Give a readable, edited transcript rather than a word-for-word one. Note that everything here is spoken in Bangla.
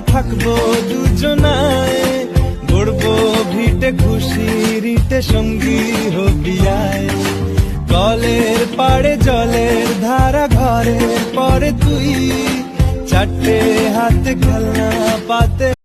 থাকবো দুজনায়, গড়বো ভিটে খুশির ইটে সঙ্গী হবি আয়। কলের পাড়ে জলের ধারা ঘরের পরে তুই, চারটে হাতে খেলনা পাতে